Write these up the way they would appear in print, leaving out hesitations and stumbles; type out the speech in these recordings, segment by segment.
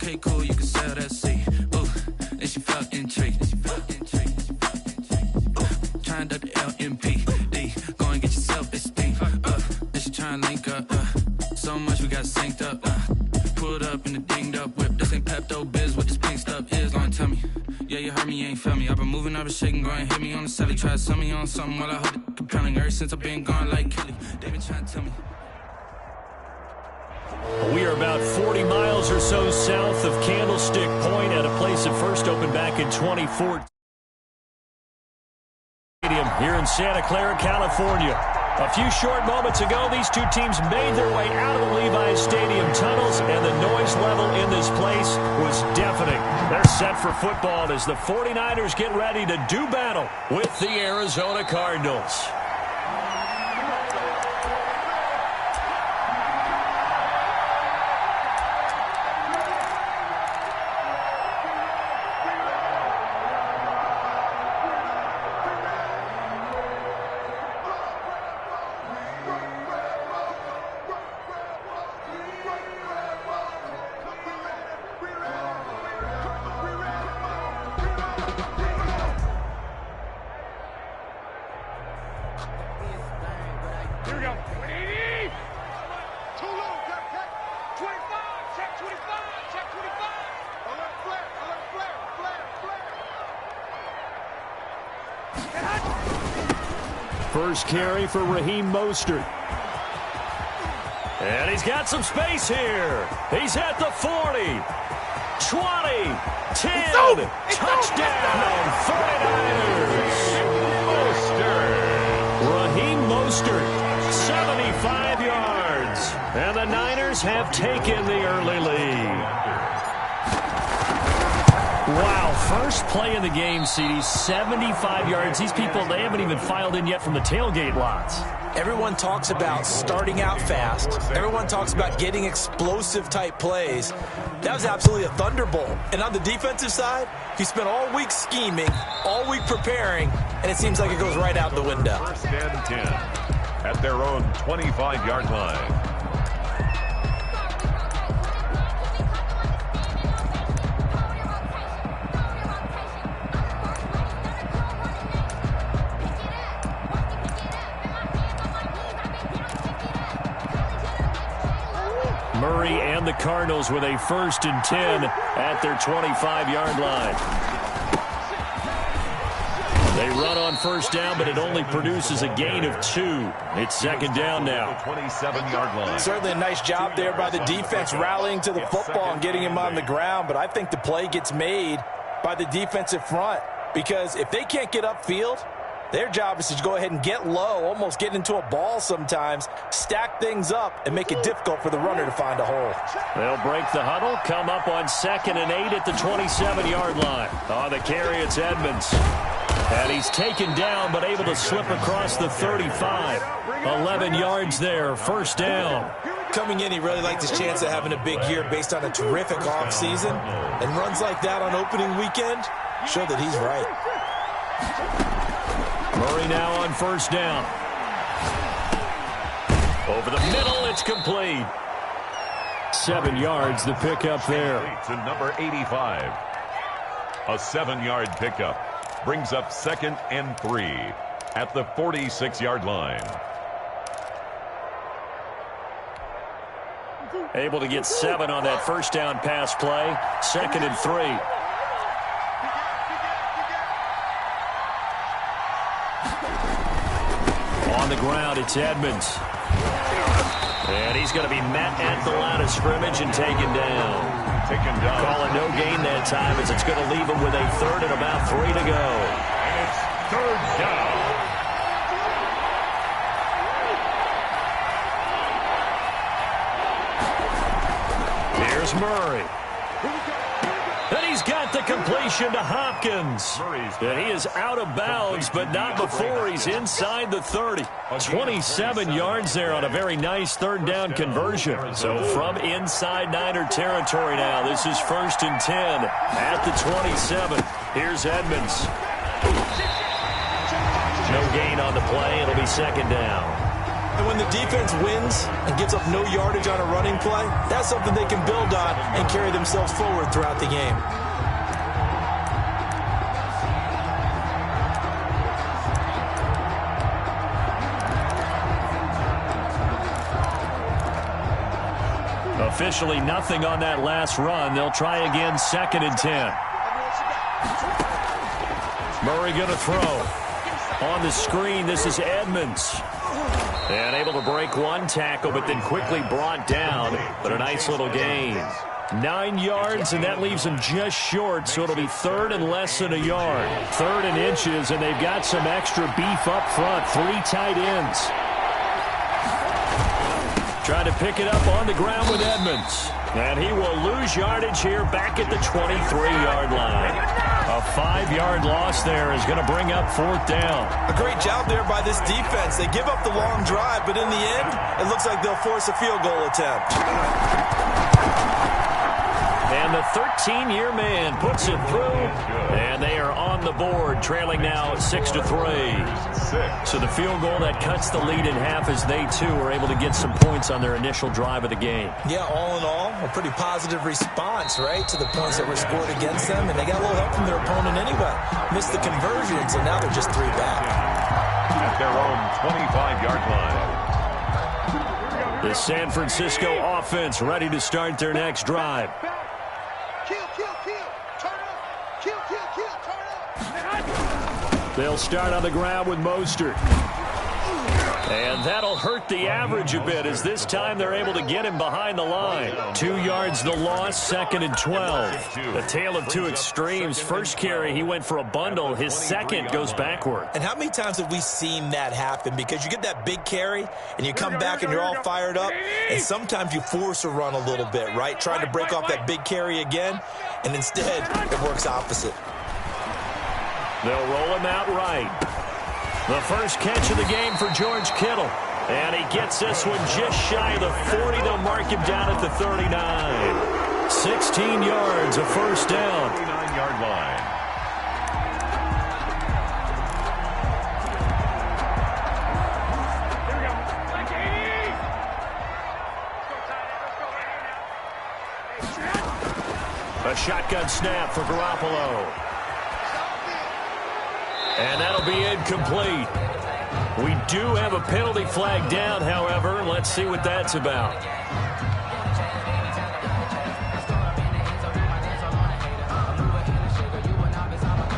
Okay, cool, you can sell that seat. Ooh, and she felt intrigued. Trying to the LMPD. Go and get your self-esteem. And she trying to link up. So much we got synced up. Pulled up in the dinged up whip. This ain't Pepto-Biz, what this pink stuff is. Long tell me. Yeah, you heard me, you ain't felt me. I've been moving, I've been shaking, go and hit me on the celly. Try to sell me on something while I hold it compelling. Ever since I've been gone like Kelly, they been trying to tell me. We are about 40 miles or so south of Candlestick Point at a place that first opened back in 2014. Here in Santa Clara, California. A few short moments ago, these two teams made their way out of the Levi's Stadium tunnels, and the noise level in this place was deafening. They're set for football as the 49ers get ready to do battle with the Arizona Cardinals. First carry for Raheem Mostert. And he's got some space here. He's at the 40, 20, 10, touchdown, 49ers. Raheem Mostert, 75 yards. And the Niners have taken the early lead. Wow, first play in the game, CD, 75 yards. These people, they haven't even filed in yet from the tailgate lots. Everyone talks about starting out fast. Everyone talks about getting explosive-type plays. That was absolutely a thunderbolt. And on the defensive side, he spent all week scheming, all week preparing, and it seems like it goes right out the window. First and 10 at their own 25-yard line. Murray and the Cardinals with a 1st and 10 at their 25-yard line. They run on first down, but it only produces a gain of 2. It's 2nd down now. 27-yard line. Certainly a nice job there by the defense rallying to the football and getting him on the ground, but I think the play gets made by the defensive front because if they can't get upfield, their job is to go ahead and get low, almost get into a ball sometimes, stack things up, and make it difficult for the runner to find a hole. They'll break the huddle, come up on 2nd and 8 at the 27-yard line. On the carry, it's Edmonds. And he's taken down, but able to slip across the 35. 11 yards there, 1st down. Coming in, he really liked his chance of having a big year based on a terrific offseason. And runs like that on opening weekend show that he's right. Murray now on 1st down. Over the middle, it's complete. 7 yards, the pickup there. To number 85. A 7-yard pickup. Brings up 2nd and 3 at the 46-yard line. Able to get 7 on that 1st down pass play. 2nd and 3. On the ground, it's Edmonds. And he's going to be met at the line of scrimmage and taken down. Call a no gain that time as it's going to leave him with a 3rd and about 3 to go. And it's 3rd down. Here's Murray. And he's got the completion to Hopkins. And he is out of bounds, but not before he's inside the 30. 27 yards there on a very nice 3rd down conversion. So from inside Niner territory now, this is 1st and 10 at the 27. Here's Edmonds. No gain on the play. It'll be 2nd down. And when the defense wins and gives up no yardage on a running play, that's something they can build on and carry themselves forward throughout the game. Officially nothing on that last run. They'll try again, 2nd and 10. Murray going to throw. On the screen, this is Edmonds. And able to break one tackle, but then quickly brought down. But a nice little gain. 9 yards, and that leaves them just short, so it'll be 3rd and less than a yard. 3rd and inches, and they've got some extra beef up front. 3 tight ends. Trying to pick it up on the ground with Edmonds. And he will lose yardage here back at the 23-yard line. A 5-yard loss there is going to bring up 4th down. A great job there by this defense. They give up the long drive, but in the end, it looks like they'll force a field goal attempt. And the 13-year man puts it through, and they are on the board, trailing now 6-3. So the field goal that cuts the lead in half as they, too, are able to get some points on their initial drive of the game. Yeah, all in all, a pretty positive response, right, to the points that were scored against them, and they got a little help from their opponent anyway. Missed the conversions, and now they're just 3 back. At their own 25-yard line. The San Francisco offense ready to start their next drive. They'll start on the ground with Mostert. And that'll hurt the average a bit as this time they're able to get him behind the line. 2 yards the loss, 2nd and 12. A tale of two extremes. First carry, he went for a bundle. His second goes backward. And how many times have we seen that happen? Because you get that big carry, and you come back and you're all fired up, and sometimes you force a run a little bit, right? Trying to break off that big carry again, and instead it works opposite. They'll roll him out right. The first catch of the game for George Kittle. And he gets this one just shy of the 40. They'll mark him down at the 39. 16 yards, a first down. 39-yard line. A shotgun snap for Garoppolo. And that'll be incomplete. We do have a penalty flag down, however. Let's see what that's about.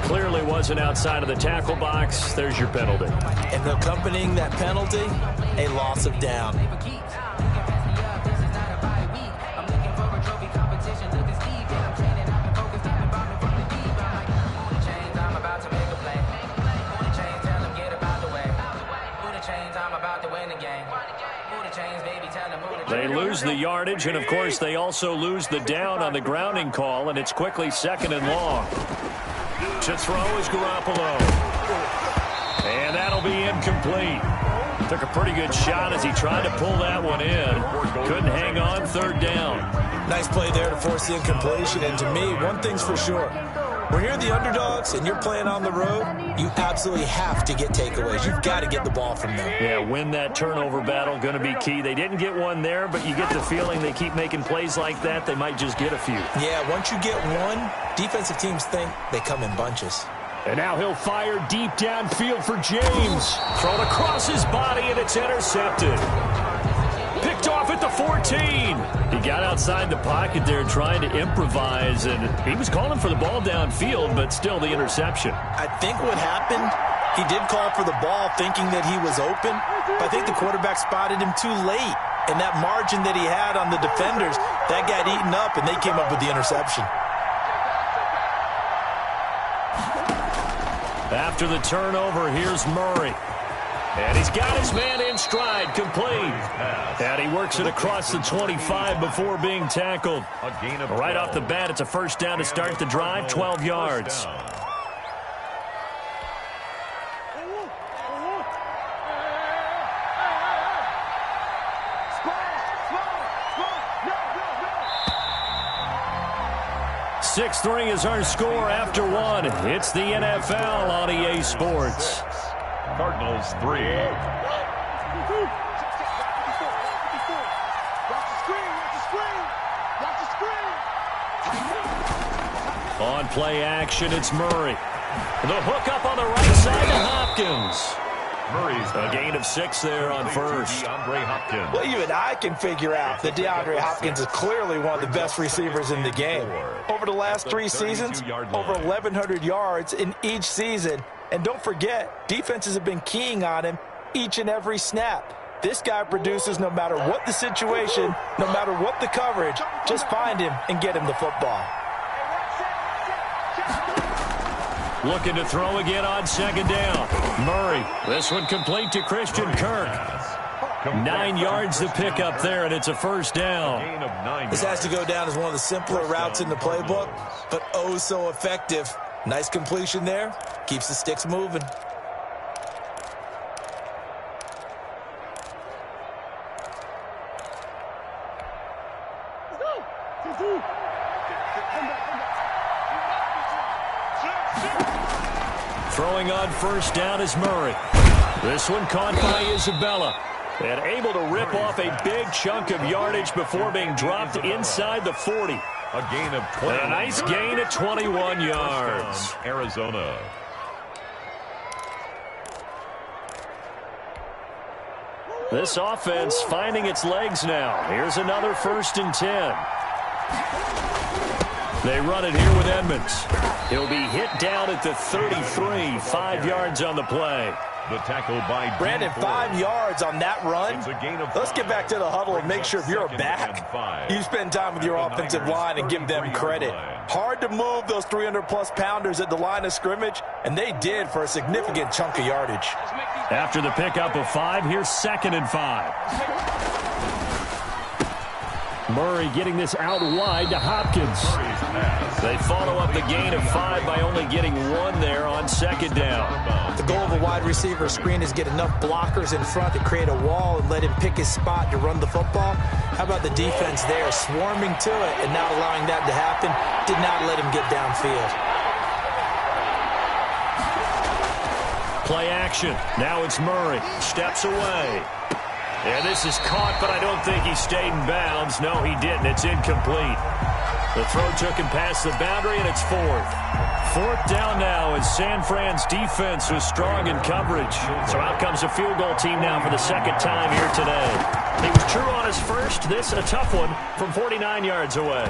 Clearly wasn't outside of the tackle box. There's your penalty. And accompanying that penalty, a loss of down. They lose the yardage, and, of course, they also lose the down on the grounding call, and it's quickly 2nd and long. To throw is Garoppolo. And that'll be incomplete. Took a pretty good shot as he tried to pull that one in. Couldn't hang on, 3rd down. Nice play there to force the incompletion, and to me, one thing's for sure. When you're the underdogs and you're playing on the road, you absolutely have to get takeaways. You've got to get the ball from them. Yeah, win that turnover battle, going to be key. They didn't get one there, but you get the feeling they keep making plays like that, they might just get a few. Yeah, once you get one, defensive teams think they come in bunches. And now he'll fire deep downfield for James. Thrown across his body, and it's intercepted. Picked off at the 14. He got outside the pocket there trying to improvise, and he was calling for the ball downfield, but still the interception. I think what happened, he did call for the ball thinking that he was open, but I think the quarterback spotted him too late. And that margin that he had on the defenders, that got eaten up, and they came up with the interception. After the turnover, here's Murray. And he's got his man in stride, complete. And he works it across the 25 before being tackled. Right off the bat, it's a first down to start the drive, 12 yards. Six-3 is our score after one. It's the NFL on EA Sports. Cardinals 3. On play action, it's Murray. The hook up on the right side to Hopkins. Murray's A gain of 6 there on first. DeAndre Hopkins. Well, even I can figure out that DeAndre Hopkins is clearly one of the best receivers in the game. Over the last 3 seasons, over 1,100 yards in each season. And don't forget, defenses have been keying on him each and every snap. This guy produces no matter what the situation, no matter what the coverage. Just find him and get him the football. Looking to throw again on second down. Murray, this one complete to Christian Kirk. 9 yards to pick up there, and it's a first down. This has to go down as one of the simpler routes in the playbook, but oh so effective. Nice completion there. Keeps the sticks moving. Throwing on first down is Murray. This one caught by Isabella. And able to rip off a big chunk of yardage before being dropped inside the 40. A gain of 20. A nice gain of 21 yards. Arizona. This offense finding its legs now. Here's another 1st and 10. They run it here with Edmonds. He'll be hit down at the 33, 5 yards on the play. The tackle by Brandon, 5 yards on that run. Let's get back to the huddle and make sure if you're a back, you spend time with your offensive line and give them credit. Hard to move those 300-plus pounders at the line of scrimmage, and they did for a significant chunk of yardage. After the pickup of 5, here's 2nd and 5. Murray getting this out wide to Hopkins. They follow up the gain of 5 by only getting 1 there on second down. The goal of a wide receiver screen is get enough blockers in front to create a wall and let him pick his spot to run the football. How about the defense there, swarming to it and not allowing that to happen? Did not let him get downfield. Play action. Now it's Murray. Steps away. And this is caught, but I don't think he stayed in bounds. No, he didn't. It's incomplete. The throw took him past the boundary, and it's 4th. 4th down now as San Fran's defense was strong in coverage. So out comes the field goal team now for the 2nd time here today. He was true on his first. This a tough one from 49 yards away.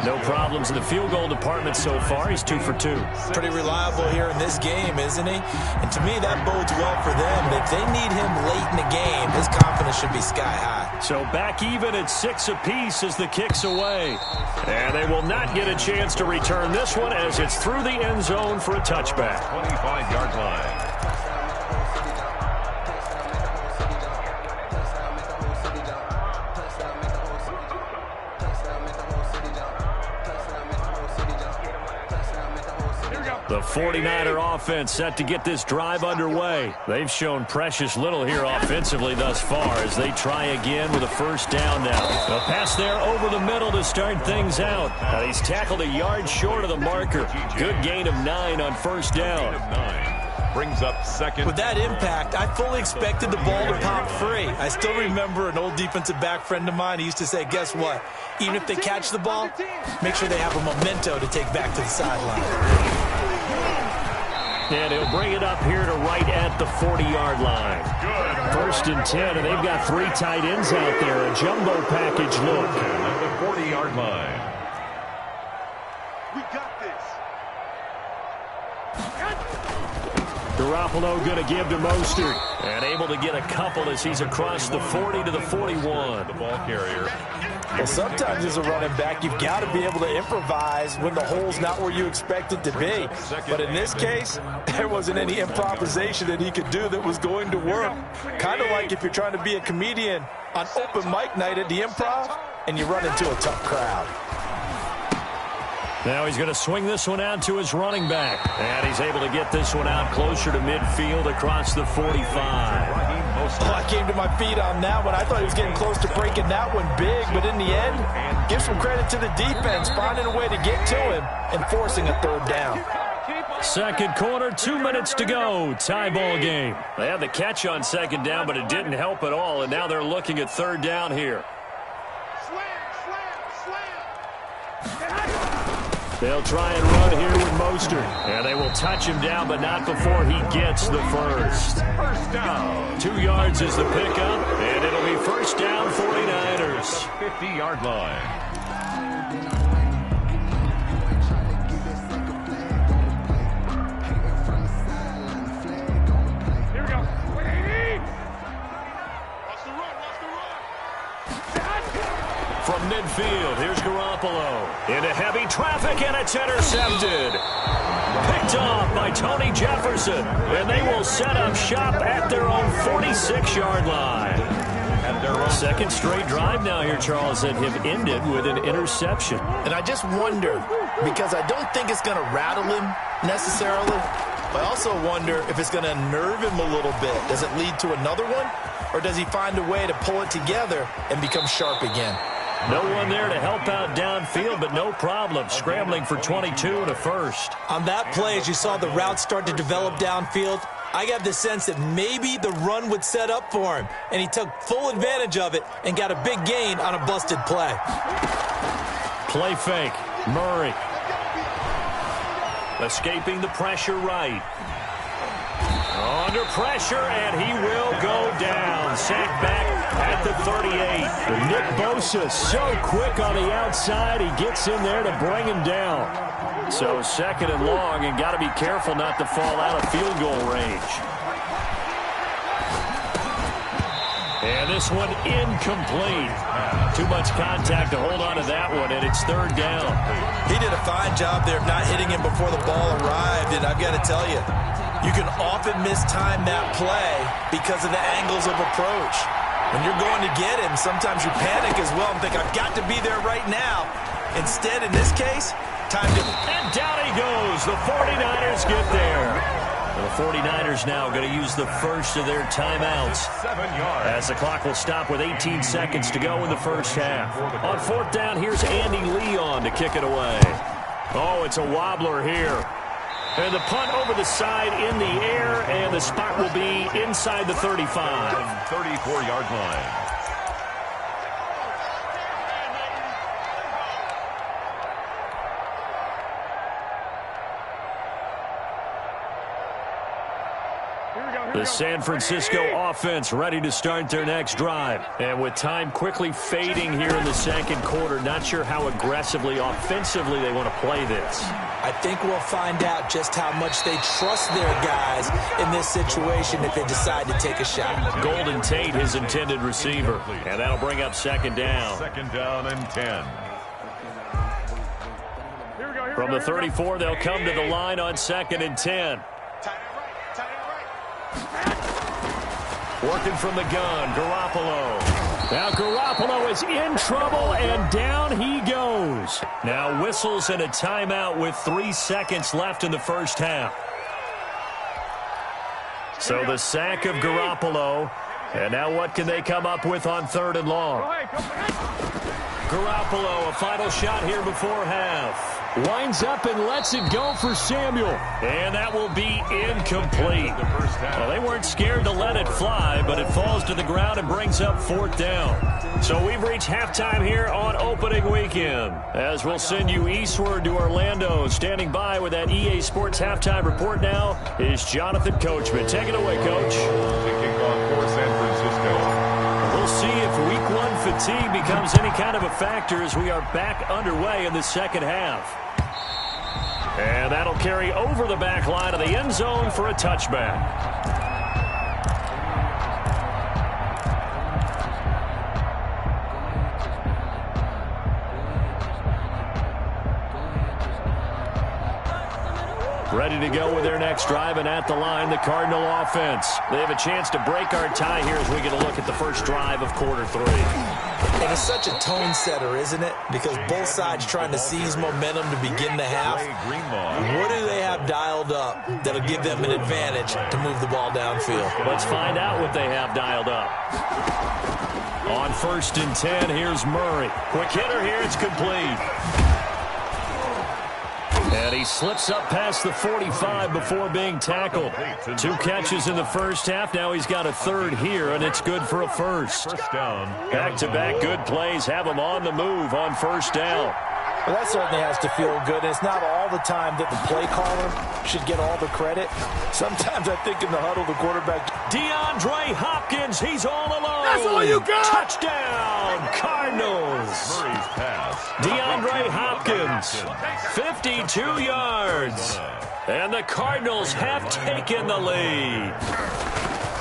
No problems in the field goal department so far. He's 2 for 2. Pretty reliable here in this game, isn't he? And to me, that bodes well for them. If they need him late in the game, his confidence should be sky high. So back even at 6 apiece as the kick's away. And they will not get a chance to return this one as it's through the end zone for a touchback. 25-yard line. The 49er offense set to get this drive underway. They've shown precious little here offensively thus far as they try again with a first down now. A pass there over the middle to start things out. Now he's tackled a yard short of the marker. Good gain of 9 on first down. Brings up 2nd. With that impact, I fully expected the ball to pop free. I still remember an old defensive back friend of mine. He used to say, guess what? Even if they catch the ball, make sure they have a memento to take back to the sideline. And he'll bring it up here to right at the 40-yard line. 1st and 10, and they've got 3 tight ends out there. A jumbo package look. At the 40-yard line. We got this. Garoppolo going to give to Mostert. And able to get a couple as he's across the 40 to the 41. The ball carrier. Well, sometimes as a running back, you've got to be able to improvise when the hole's not where you expect it to be. But in this case, there wasn't any improvisation that he could do that was going to work. Kind of like if you're trying to be a comedian on open mic night at the Improv and you run into a tough crowd. Now he's going to swing this one out to his running back. And he's able to get this one out closer to midfield across the 45. Oh, I came to my feet on that one. I thought he was getting close to breaking that one big, but in the end, give some credit to the defense, finding a way to get to him and forcing a 3rd down. Second quarter, 2 minutes to go. Tie ball game. They had the catch on second down, but it didn't help at all, and now they're looking at 3rd down here. They'll try and run here with Mostert. And they will touch him down, but not before he gets the first. First down. 2 yards is the pickup, and it'll be first down 49ers. 50-yard line. From midfield, here's Garoppolo. Into heavy traffic, and it's intercepted. Picked off by Tony Jefferson. And they will set up shop at their own 46-yard line. Second straight drive now here, Charles, that have ended with an interception. And I just wonder, because I don't think it's going to rattle him necessarily, but I also wonder if it's going to unnerve him a little bit. Does it lead to another one? Or does he find a way to pull it together and become sharp again? No one there to help out downfield, but no problem. Scrambling for 22 and a first. On that play, as you saw the route start to develop downfield, I got the sense that maybe the run would set up for him, and he took full advantage of it and got a big gain on a busted play. Play fake. Murray. Escaping the pressure right. Under pressure, and he will go down. Sacked back at the 38. Nick Bosa so quick on the outside. He gets in there to bring him down. So second and long, and got to be careful not to fall out of field goal range. And this one incomplete. Too much contact to hold on to that one, and it's third down. He did a fine job there of not hitting him before the ball arrived, and I've got to tell you, you can often mistime that play because of the angles of approach. When you're going to get him, sometimes you panic as well and think, I've got to be there right now. Instead, in this case, time to... And down he goes. The 49ers get there. The 49ers now going to use the first of their timeouts 7 yards. as the clock will stop with 18 seconds to go in the first half. On fourth down, here's Andy Leon to kick it away. Oh, it's a wobbler here. And the punt over the side in the air, and the spot will be inside the 35. 34-yard line. The San Francisco offense ready to start their next drive. And with time quickly fading here in the second quarter, not sure how aggressively, offensively they want to play this. I think we'll find out just how much they trust their guys in this situation if they decide to take a shot. Golden Tate, his intended receiver. And that'll bring up second down. Second down and 10. From the 34, they'll come to the line on second and 10. Working from the gun, Garoppolo. Now Garoppolo is in trouble, and down he goes. Now whistles and a timeout with 3 seconds left in the first half. So the sack of Garoppolo. And now what can they come up with on third and long? Garoppolo, a final shot here before half. Winds up and lets it go for Samuel. And that will be incomplete. Well, they weren't scared to let it fly, but it falls to the ground and brings up fourth down. So we've reached halftime here on opening weekend. As we'll send you eastward to Orlando. Standing by with that EA Sports halftime report now is Jonathan Coachman. Take it away, Coach. The kickoff for San Francisco. We'll see if week one fatigue becomes any kind of a factor as we are back underway in the second half. And that'll carry over the back line of the end zone for a touchback. Ready to go with their next drive, and at the line, the Cardinal offense. They have a chance to break our tie here as we get a look at the first drive of quarter three. And it's such a tone setter, isn't it? Because both sides trying to seize momentum to begin the half. What do they have dialed up that'll give them an advantage to move the ball downfield? Let's find out what they have dialed up. On first and 10, here's Murray. Quick hitter here, it's complete. And he slips up past the 45 before being tackled. 2 catches in the first half. Now he's got a third here, and it's good for a first. First down. Back-to-back good plays have him on the move on first down. Well, that certainly has to feel good. And it's not all the time that the play caller should get all the credit. Sometimes I think in the huddle, the quarterback... DeAndre Hopkins, he's all alone. That's all you got. Touchdown, Cardinals. Murray's pass. DeAndre Hopkins, 52 yards. And the Cardinals have taken the lead.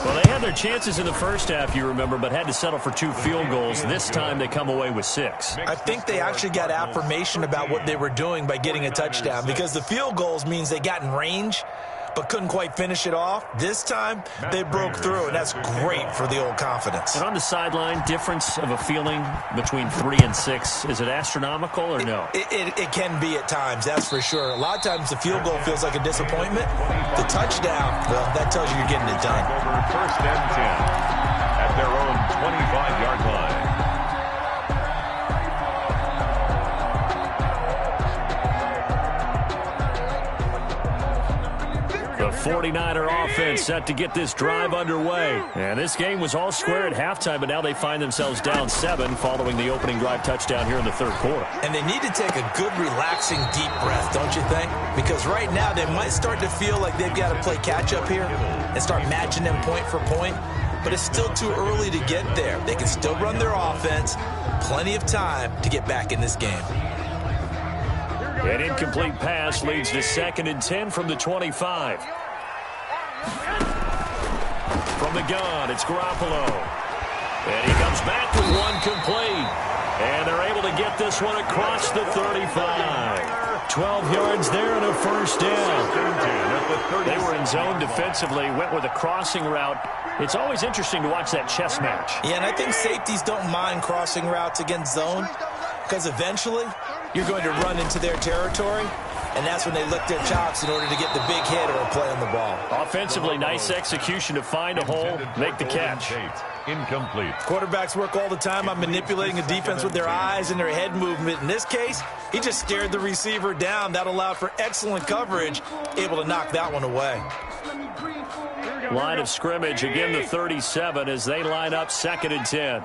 Well, they had their chances in the first half, you remember, but had to settle for 2 field goals. This time they come away with 6. I think they actually got affirmation about what they were doing by getting a touchdown, because the field goals means they got in range but couldn't quite finish it off. This time, they broke through, and that's great for the old confidence. And on the sideline, difference of a feeling between 3 and 6, is it astronomical or no? It can be at times, that's for sure. A lot of times the field goal feels like a disappointment. The touchdown, well, that tells you you're getting it done. Over 1st and 10 at their own 25-yard line. The 49er offense set to get this drive underway. And this game was all square at halftime, but now they find themselves down 7 following the opening drive touchdown here in the 3rd quarter. And they need to take a good, relaxing, deep breath, don't you think? Because right now they might start to feel like they've got to play catch-up here and start matching them point for point. But it's still too early to get there. They can still run their offense. Plenty of time to get back in this game. An incomplete pass leads to 2nd and 10 from the 25. From the gun, it's Garoppolo. And he comes back with one complete. And they're able to get this one across the 35. 12 yards there and a 1st down. They were in zone defensively, went with a crossing route. It's always interesting to watch that chess match. Yeah, and I think safeties don't mind crossing routes against zone, because eventually you're going to run into their territory, and that's when they lick their chops in order to get the big hit or a play on the ball. Offensively, nice execution to find a hole, make the catch. Incomplete. Quarterbacks work all the time on manipulating a defense with their eyes and their head movement. In this case, he just stared the receiver down. That allowed for excellent coverage, able to knock that one away. Line of scrimmage, again the 37 as they line up 2nd and 10.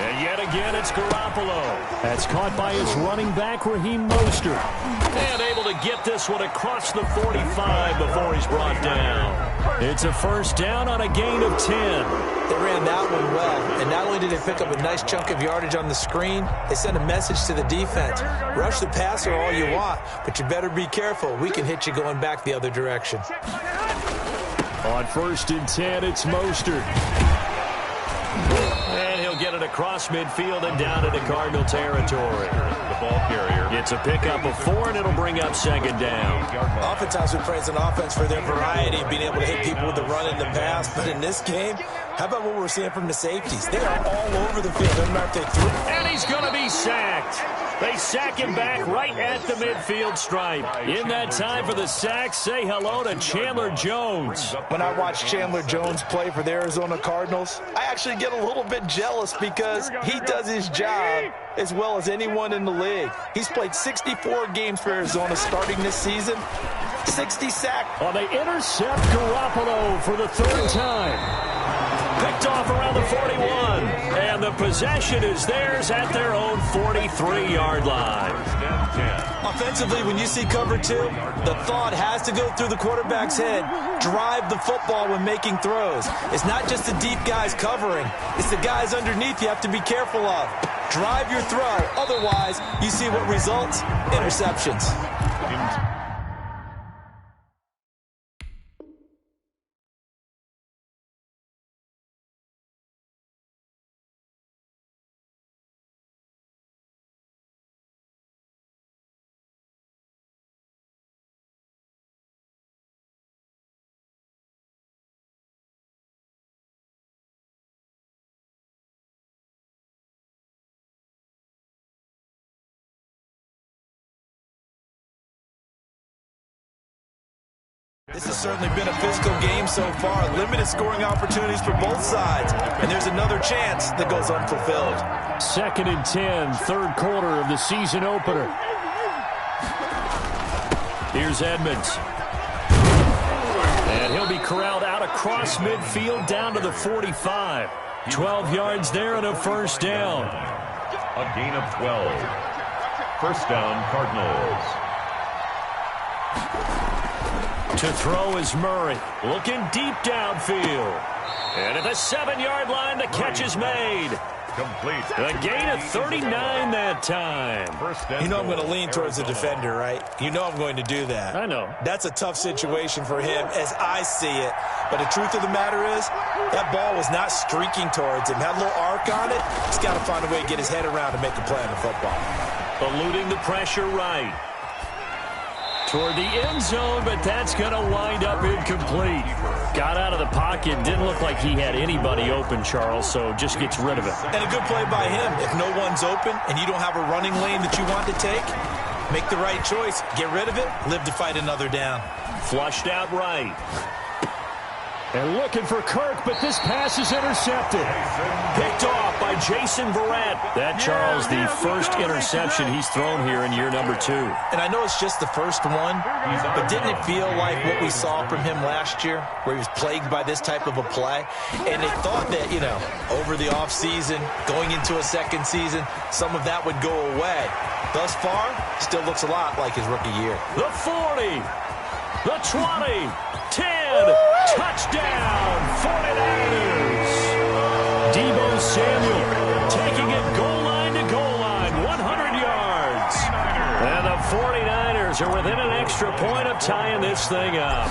And yet again, it's Garoppolo. That's caught by his running back, Raheem Mostert. And able to get this one across the 45 before he's brought down. It's a 1st down on a gain of 10. They ran that one well, and not only did they pick up a nice chunk of yardage on the screen, they sent a message to the defense. Rush the passer all you want, but you better be careful. We can hit you going back the other direction. On 1st and 10, it's Mostert. And he'll get it across midfield and down into Cardinal territory. The ball carrier. It's a pickup of 4, and it'll bring up 2nd down. Oftentimes we praise an offense for their variety, being able to hit people with the run and the pass. But in this game, how about what we're seeing from the safeties? They are all over the field. Doesn't matter if they threw. And he's going to be sacked. They sack him back right at the midfield stripe. In that time for the sack, say hello to Chandler Jones. When I watch Chandler Jones play for the Arizona Cardinals, I actually get a little bit jealous because he does his job as well as anyone in the league. He's played 64 games for Arizona starting this season. 60 sacks. Well, they intercept Garoppolo for the 3rd time. Picked off around the 41. And the possession is theirs at their own 43-yard line. Offensively, when you see cover 2, the thought has to go through the quarterback's head. Drive the football when making throws. It's not just the deep guys covering. It's the guys underneath you have to be careful of. Drive your throw. Otherwise, you see what results? Interceptions. This has certainly been a physical game so far. Limited scoring opportunities for both sides. And there's another chance that goes unfulfilled. 2nd and 10, 3rd quarter of the season opener. Here's Edmonds. And he'll be corralled out across midfield down to the 45. 12 yards there and a 1st down. A gain of 12. First down, Cardinals. To throw is Murray, looking deep downfield. And at the 7-yard line, the catch is made. Complete. A gain of 39 that time. You know I'm going to lean towards the defender, right? You know I'm going to do that. I know. That's a tough situation for him as I see it. But the truth of the matter is, that ball was not streaking towards him. Had a little arc on it. He's got to find a way to get his head around to make a play on the football. Eluding the pressure right. Toward the end zone, but that's going to wind up incomplete. Got out of the pocket. Didn't look like he had anybody open, Charles, so just gets rid of it. And a good play by him. If no one's open and you don't have a running lane that you want to take, make the right choice. Get rid of it. Live to fight another down. Flushed out right. And looking for Kirk, but this pass is intercepted. Picked off by Jason Verrett. That, Charles, the first interception he's thrown here in year number 2. And I know it's just the first one, but didn't it feel like what we saw from him last year, where he was plagued by this type of a play? And they thought that, you know, over the offseason, going into a second season, some of that would go away. Thus far, still looks a lot like his rookie year. The 40, the 20, 10, touchdown, 49ers. Deebo Samuel taking it goal line to goal line, 100 yards. And the 49ers are within an extra point of tying this thing up.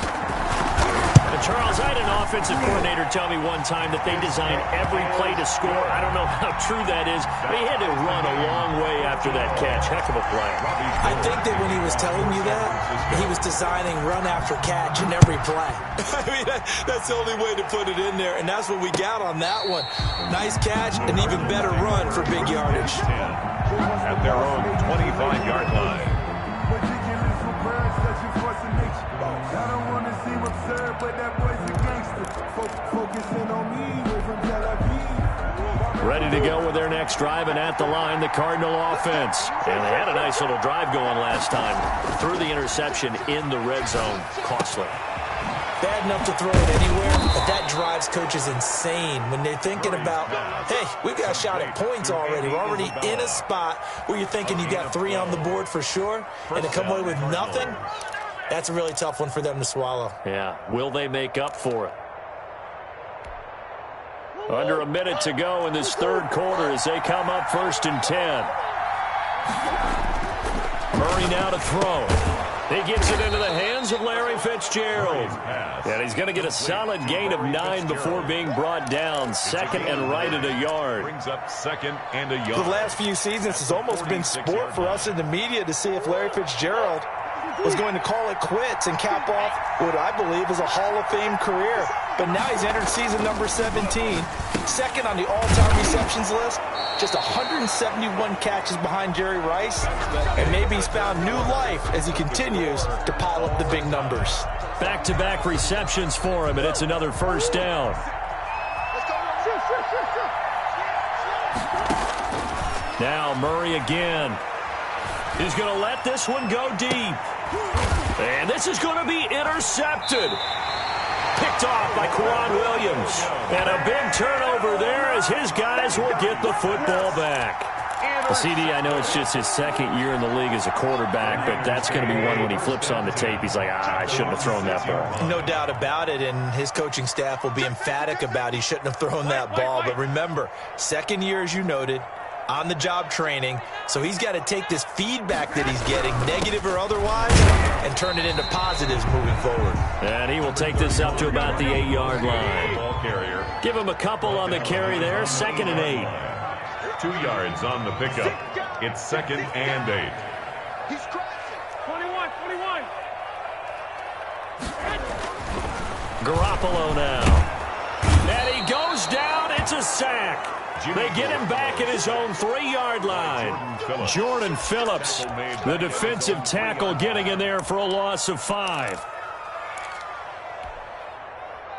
And Charles, I had an offensive coordinator tell me one time that they designed every play to score. I don't know how true that is, but he had to run a long way after that catch. Heck of a play. I think that when he was telling you that, he was designing run after catch in every play. I mean, that's the only way to put it in there, and that's what we got on that one. Nice catch, an even better run for big yardage. At their own 25-yard line. Ready to go with their next drive, and at the line, the Cardinal offense. And they had a nice little drive going last time. Threw the interception in the red zone. Costly. Bad enough to throw it anywhere, but that drives coaches insane when they're thinking about, hey, we've got a shot at points already. We're already in a spot where you're thinking you got 3 on the board for sure, and to come away with nothing, that's a really tough one for them to swallow. Yeah. Will they make up for it? Under a minute to go in this third quarter as they come up 1st and 10. Murray now to throw. He gets it into the hands of Larry Fitzgerald. And he's going to get a solid gain of 9 before being brought down. 2nd and right at a yard. Brings up 2nd and a yard. The last few seasons has almost been sport for us in the media to see if Larry Fitzgerald was going to call it quits and cap off what I believe is a Hall of Fame career. But now he's entered season number 17, 2nd on the all-time receptions list, just 171 catches behind Jerry Rice, and maybe he's found new life as he continues to pile up the big numbers. Back-to-back receptions for him, and it's another first down. Now Murray again. He's going to let this one go deep. And this is going to be intercepted. Picked off by Quan Williams. And a big turnover there as his guys will get the football back. The CD, I know it's just his 2nd year in the league as a quarterback, but that's going to be one when he flips on the tape. He's like, I shouldn't have thrown that ball. No doubt about it, and his coaching staff will be emphatic about he shouldn't have thrown that ball. But remember, 2nd year, as you noted, on-the-job training, so he's got to take this feedback that he's getting, negative or otherwise, and turn it into positives moving forward. And he will take this up to about the 8-yard line. Give him a couple on the carry there, 2nd and 8. 2 yards on the pickup. It's 2nd and 8. He's crashing. 21. Garoppolo now. And he goes down. It's a sack. They get him back at his own 3-yard line. Jordan Phillips, the defensive tackle, getting in there for a loss of 5.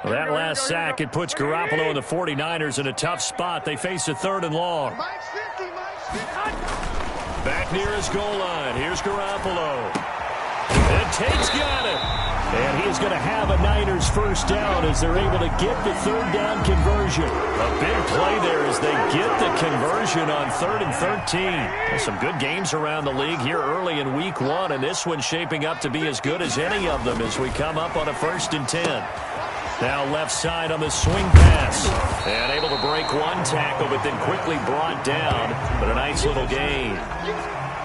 Well, that last sack, it puts Garoppolo and the 49ers in a tough spot. They face a 3rd and long. Back near his goal line. Here's Garoppolo. And Tate's got it. And he is going to have a Niners first down as they're able to get the third down conversion. A big play there as they get the conversion on 3rd and 13. There's some good games around the league here early in week 1, and this one's shaping up to be as good as any of them as we come up on a 1st and 10. Now left side on the swing pass. And able to break one tackle, but then quickly brought down. But a nice little gain.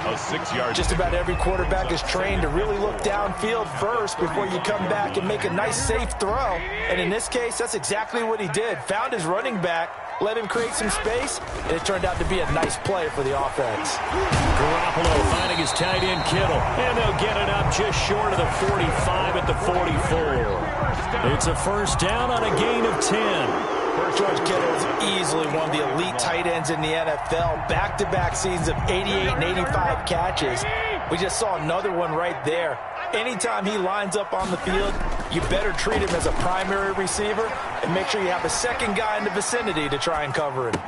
A 6-yard. Just about every quarterback is trained to really look downfield first before you come back and make a nice, safe throw. And in this case, that's exactly what he did. Found his running back, let him create some space, and it turned out to be a nice play for the offense. Garoppolo finding his tight end Kittle, and they'll get it up just short of the 45 at the 44. It's a first down on a gain of 10. George Kittle is easily one of the elite tight ends in the NFL. Back-to-back seasons of 88 and 85 catches. We just saw another one right there. Anytime he lines up on the field, you better treat him as a primary receiver and make sure you have a second guy in the vicinity to try and cover him.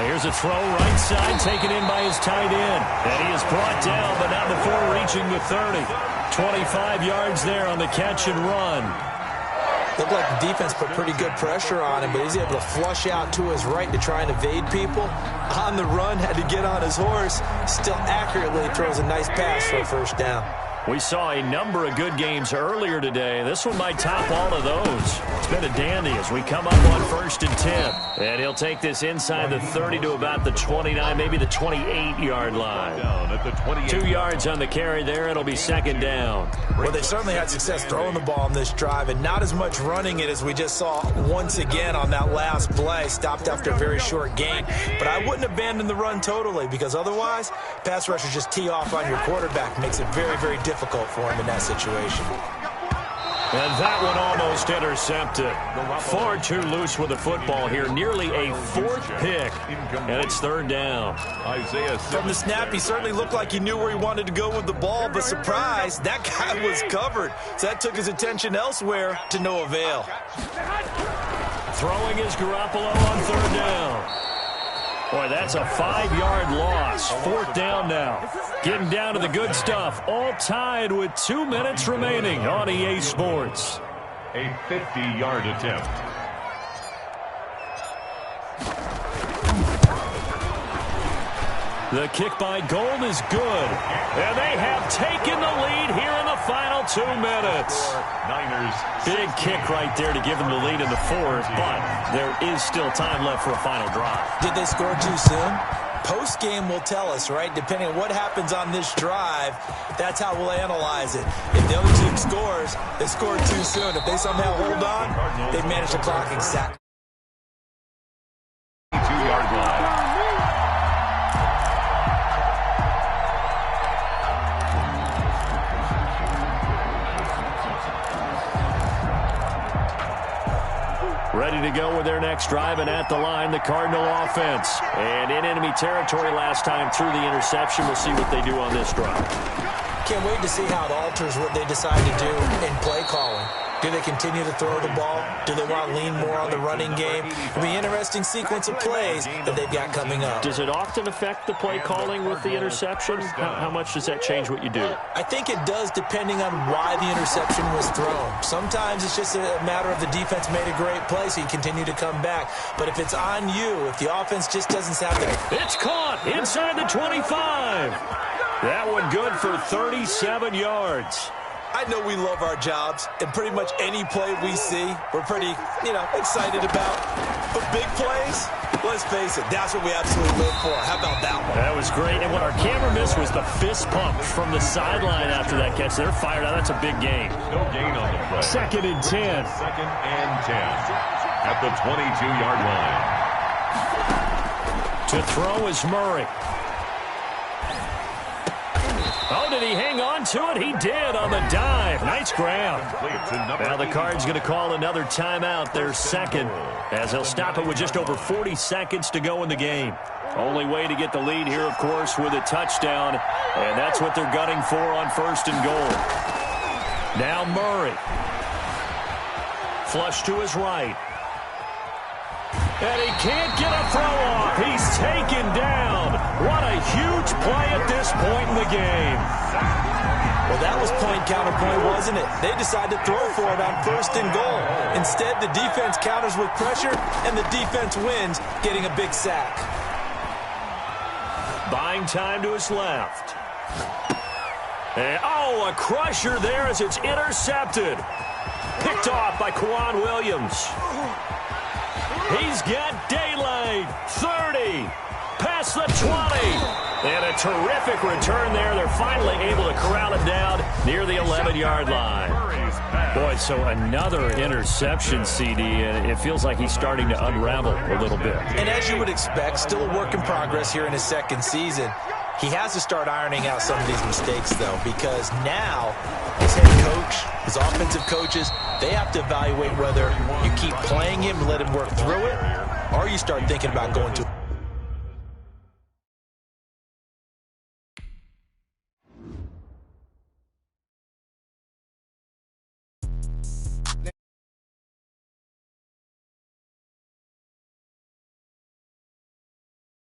Here's a throw right side taken in by his tight end. And he is brought down, but not before reaching the 30. 25 yards there on the catch and run. Looked like the defense put pretty good pressure on him, but he's able to flush out to his right to try and evade people. On the run, had to get on his horse. Still accurately throws a nice pass for a first down. We saw a number of good games earlier today. This one might top all of those. It's been a dandy as we come up on 1st and 10. And he'll take this inside the 30 to about the 29, maybe the 28-yard line. 2 yards on the carry there. It'll be 2nd down. Well, they certainly had success throwing the ball on this drive, and not as much running it as we just saw once again on that last play. Stopped after a very short gain. But I wouldn't abandon the run totally, because otherwise, pass rushers just tee off on your quarterback. Makes it very, very difficult for him in that situation. And that one almost intercepted. Far too loose with the football here. Nearly a 4th pick. And it's 3rd down. From the snap, he certainly looked like he knew where he wanted to go with the ball, but surprise, that guy was covered. So that took his attention elsewhere to no avail. Throwing is Garoppolo on 3rd down. Boy, that's a 5-yard loss. 4th down now. Getting down to the good stuff. All tied with 2 minutes remaining on EA Sports. A 50-yard attempt. The kick by Gold is good. And they have taken the lead here in the final 2 minutes. Niners. Big kick right there to give them the lead in the 4th, but there is still time left for a final drive. Did they score too soon? Post-game will tell us, right? Depending on what happens on this drive, that's how we'll analyze it. If the other team scores, they scored too soon. If they somehow hold on, they've managed the clock exactly. 2-yard line. Ready to go with their next drive, and at the line, the Cardinal offense. And in enemy territory last time through the interception. We'll see what they do on this drive. Can't wait to see how it alters what they decide to do in play calling. Do they continue to throw the ball? Do they want to lean more on the running game? It'll be an interesting sequence of plays that they've got coming up. Does it often affect the play calling with the interception? How much does that change what you do? I think it does, depending on why the interception was thrown. Sometimes it's just a matter of the defense made a great play, so you continue to come back. But if it's on you, if the offense just doesn't have the... It's caught inside the 25. That one good for 37 yards. I know we love our jobs, and pretty much any play we see, we're pretty, excited about. But big plays, let's face it, that's what we absolutely live for. How about that one? That was great, and what our camera missed was the fist pump from the sideline after that catch. They're fired out. That's a big gain. No gain on the play. 2nd and 10. 2nd and 10 at the 22-yard line. To throw is Murray. Oh, did he hang on to it? He did on the dive. Nice grab. Now the Cards going to call another timeout, their 2nd, as they'll stop it with just over 40 seconds to go in the game. Only way to get the lead here, of course, with a touchdown, and that's what they're gunning for on 1st and goal. Now Murray. Flush to his right. And he can't get a throw off. He's taken down. What a huge play at this point in the game. Well, that was point counterpoint, wasn't it? They decided to throw for it on 1st and goal. Instead, the defense counters with pressure, and the defense wins, getting a big sack. Buying time to his left. And, oh, a crusher there as it's intercepted. Picked off by Quan Williams. He's got daylight. 30. Past the 20. And a terrific return there. They're finally able to corral it down near the 11-yard line. Boy, so another interception, CD, and it feels like he's starting to unravel a little bit. And as you would expect, still a work in progress here in his second season. He has to start ironing out some of these mistakes, though, because now his head coach, his offensive coaches, they have to evaluate whether you keep playing him and let him work through it, or you start thinking about going to